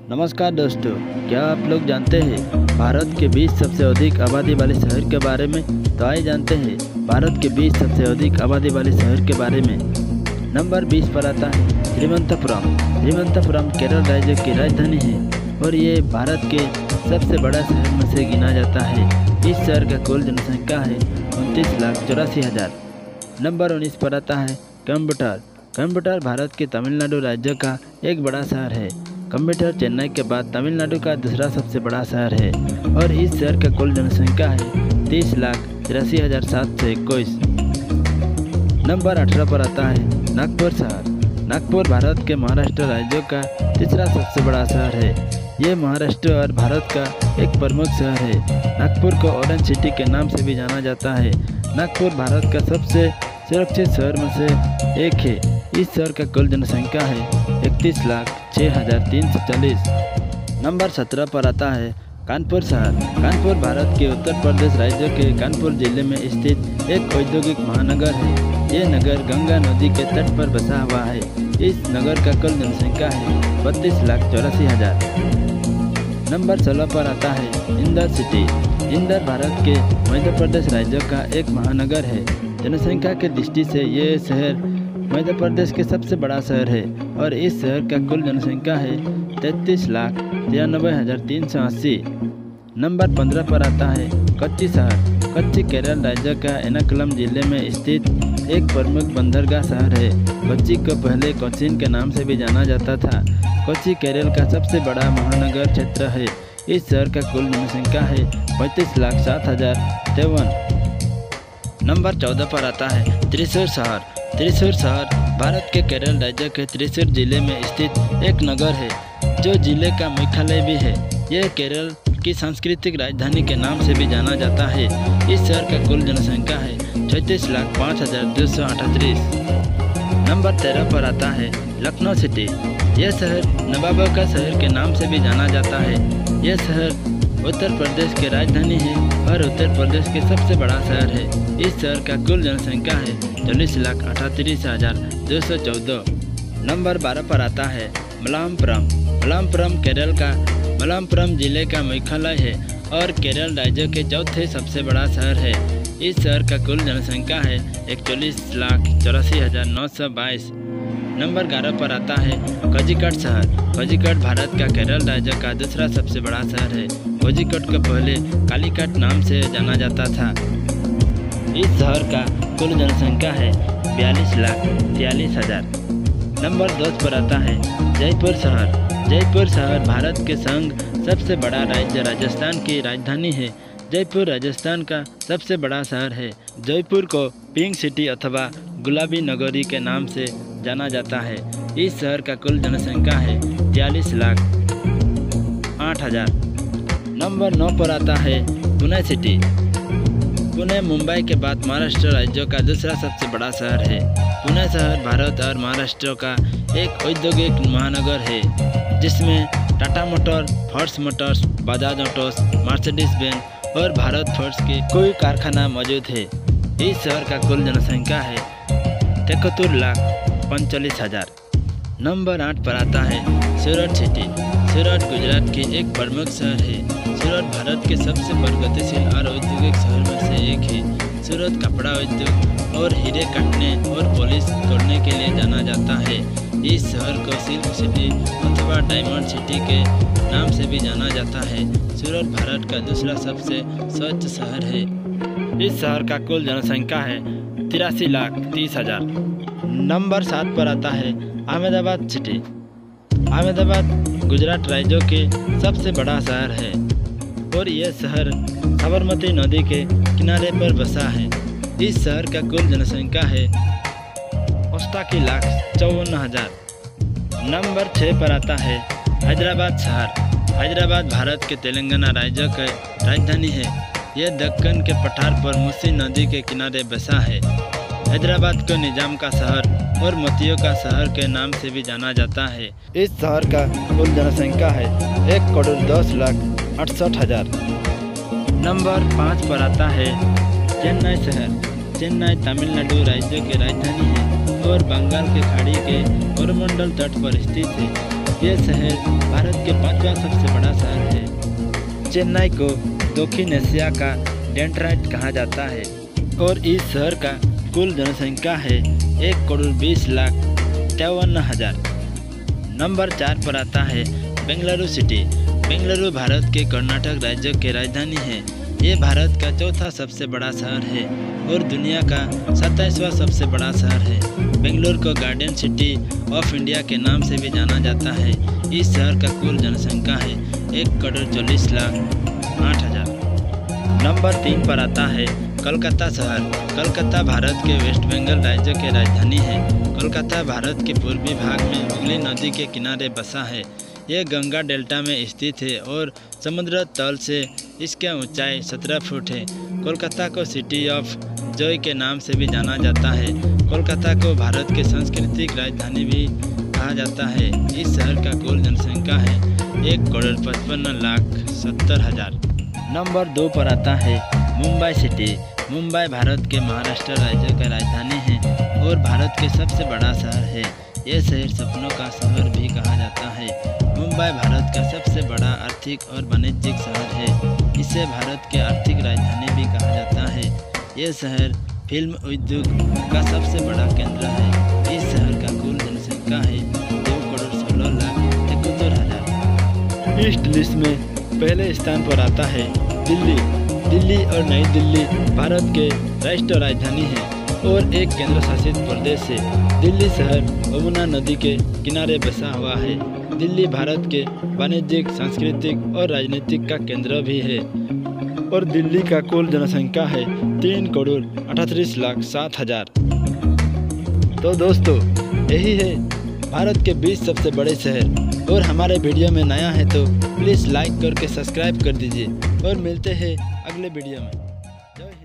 नमस्कार दोस्तों, क्या आप लोग जानते हैं भारत के 20 सबसे अधिक आबादी वाले शहर के बारे में? तो आइए जानते हैं भारत के 20 सबसे अधिक आबादी वाले शहर के बारे में। नंबर 20 पर आता है तिरुवनंतपुरम। तिरुवनंतपुरम केरल राज्य की राजधानी है और ये भारत के सबसे बड़ा शहर में से गिना जाता है। इस शहर का कुल जनसंख्या है 29,84,000। नंबर 19 पर आता है कोयम्बटूर। कोयम्बटूर भारत के तमिलनाडु राज्य का एक बड़ा शहर है। कोयम्बटूर चेन्नई के बाद तमिलनाडु का दूसरा सबसे बड़ा शहर है और इस शहर का कुल जनसंख्या है 30,83,721। नंबर 18 पर आता है नागपुर शहर। नागपुर भारत के महाराष्ट्र राज्य का तीसरा सबसे बड़ा शहर है। ये महाराष्ट्र और भारत का एक प्रमुख शहर है। नागपुर को ऑरेंज सिटी के नाम से भी जाना जाता है। नागपुर भारत का सबसे सुरक्षित शहर में से एक है। इस शहर का कुल जनसंख्या है 31,06,340। नंबर 17 पर आता है कानपुर शहर। कानपुर भारत के उत्तर प्रदेश राज्य के कानपुर जिले में स्थित एक औद्योगिक महानगर है। ये नगर गंगा नदी के तट पर बसा हुआ है। इस नगर का कुल जनसंख्या है 32,84,000। नंबर 16 पर आता है इंदौर सिटी। इंदौर भारत के मध्य प्रदेश राज्य का एक महानगर है। जनसंख्या की दृष्टि से ये शहर मध्य प्रदेश के सबसे बड़ा शहर है और इस शहर का कुल जनसंख्या है 33,93,380। नंबर 15 पर आता है कोच्चि शहर। कोच्चि केरल राज्य का एर्नाकुलम जिले में स्थित एक प्रमुख बंदरगाह शहर है। कोच्चि को पहले कोचीन के नाम से भी जाना जाता था। कोच्चि केरल का सबसे बड़ा महानगर क्षेत्र है। इस शहर का कुल जनसंख्या है 35,07,053। नंबर 14 पर आता है त्रिशूर शहर। त्रिशूर शहर भारत के केरल राज्य के त्रिशूर जिले में स्थित एक नगर है जो जिले का मुख्यालय भी है। यह केरल की सांस्कृतिक राजधानी के नाम से भी जाना जाता है। इस शहर का कुल जनसंख्या है 36,05,238। नंबर 13 पर आता है लखनऊ सिटी। यह शहर नवाबों का शहर के नाम से भी जाना जाता है। यह शहर उत्तर प्रदेश की राजधानी है और उत्तर प्रदेश के सबसे बड़ा शहर है। इस शहर का कुल जनसंख्या है 40,38,214। नंबर 12 पर आता है मलप्पुरम। मलप्पुरम केरल का मलप्पुरम जिले का मुख्यालय है और केरल राज्य के चौथे सबसे बड़ा शहर है। इस शहर का कुल जनसंख्या है 41,84,922। नंबर 11 पर आता है कोझिकोड शहर। कोझिकोड भारत का केरल राज्य का दूसरा सबसे बड़ा शहर है। कोझिकोड को पहले कालीकट नाम से जाना जाता था। इस शहर का कुल जनसंख्या है 42,43,000। नंबर 10 पर आता है जयपुर शहर। जयपुर शहर भारत के संग सबसे बड़ा राज्य राजस्थान की राजधानी है। जयपुर राजस्थान का सबसे बड़ा शहर है। जयपुर को पिंक सिटी अथवा गुलाबी नगरी के नाम से जाना जाता है। इस शहर का कुल जनसंख्या है 43,08,000। नंबर 9 पर आता है पुणे सिटी। पुणे मुंबई के बाद महाराष्ट्र राज्य का दूसरा सबसे बड़ा शहर है। पुणे शहर भारत और महाराष्ट्र का एक औद्योगिक महानगर है जिसमें Tata motor, force Motors, Bajaj Motors, Mercedes Benz और भारत फोर्स के कोई कारखाना मौजूद है। इस शहर का कुल जनसंख्या है 73,45,000। नंबर 8 पर आता है सूरत सिटी। सूरत गुजरात की एक प्रमुख शहर है। सूरत भारत के सबसे प्रगतिशील और औद्योगिक शहर में से एक है। सूरत कपड़ा उद्योग और हीरे काटने और पॉलिश करने के लिए जाना जाता है। इस शहर को सिल्क सिटी अथवा डायमंड सिटी के नाम से भी जाना जाता है। सूरत भारत का दूसरा सबसे स्वच्छ शहर है। इस शहर का कुल जनसंख्या है 83,30,000। नंबर 7 पर आता है अहमदाबाद सिटी। अहमदाबाद गुजरात राज्य के सबसे बड़ा शहर है और यह शहर साबरमती नदी के किनारे पर बसा है। इस शहर का कुल जनसंख्या है 88,54,000। नंबर 6 पर आता है हैदराबाद शहर। हैदराबाद भारत के तेलंगाना राज्य की राजधानी है। यह दक्कन के पठार पर मूसी नदी के किनारे बसा है। हैदराबाद को निजाम का शहर और मोतियों का शहर के नाम से भी जाना जाता है। इस शहर का कुल जनसंख्या है 1,10,68,000। नंबर 5 पर आता है चेन्नई शहर। चेन्नई तमिलनाडु राज्य की राजधानी है और बंगाल की खाड़ी के कोरोमंडल तट पर स्थित है। ये शहर भारत के 5वां सबसे बड़ा शहर है। चेन्नई को दक्षिण एशिया का डेट्रॉइट कहा जाता है और इस शहर का कुल जनसंख्या है 1,20,53,000। नंबर 4 पर आता है बेंगलुरु सिटी। बेंगलुरु भारत के कर्नाटक राज्य की राजधानी है। ये भारत का चौथा सबसे बड़ा शहर है और दुनिया का 27वां सबसे बड़ा शहर है। बेंगलुरु को गार्डन सिटी ऑफ इंडिया के नाम से भी जाना जाता है। इस शहर का कुल जनसंख्या है 1,40,08,000। नंबर 3 पर आता है कोलकाता शहर। कोलकाता भारत के वेस्ट बंगाल राज्य की राजधानी है। कोलकाता भारत के पूर्वी भाग में हुगली नदी के किनारे बसा है। यह गंगा डेल्टा में स्थित है और समुद्र तल से इसकी ऊंचाई 17 फुट है। कोलकाता को सिटी ऑफ जॉय के नाम से भी जाना जाता है। कोलकाता को भारत के सांस्कृतिक राजधानी भी कहा जाता है। इस शहर का कुल जनसंख्या है 1,55,70,000। नंबर 2 पर आता है मुंबई सिटी। मुंबई भारत के महाराष्ट्र राज्य का राजधानी है और भारत के सबसे बड़ा शहर है। यह शहर सपनों का शहर भी कहा जाता है। मुंबई भारत का सबसे बड़ा आर्थिक और वाणिज्यिक शहर है। इसे भारत के आर्थिक राजधानी भी कहा जाता है। यह शहर फिल्म उद्योग का सबसे बड़ा केंद्र है। इस शहर का कुल जनसंख्या है 2,16,71,000। ईस्ट लिस्ट में पहले स्थान पर आता है दिल्ली। दिल्ली और नई दिल्ली भारत के राष्ट्रीय राजधानी है और एक केंद्र शासित प्रदेश है। दिल्ली शहर यमुना नदी के किनारे बसा हुआ है। दिल्ली भारत के वाणिज्यिक, सांस्कृतिक और राजनीतिक का केंद्र भी है और दिल्ली का कुल जनसंख्या है 3,38,07,000। तो दोस्तों, यही है भारत के 20 सबसे बड़े शहर। और हमारे वीडियो में नया है तो प्लीज़ लाइक करके सब्सक्राइब कर दीजिए और मिलते हैं अगले वीडियो में। जय हिंद।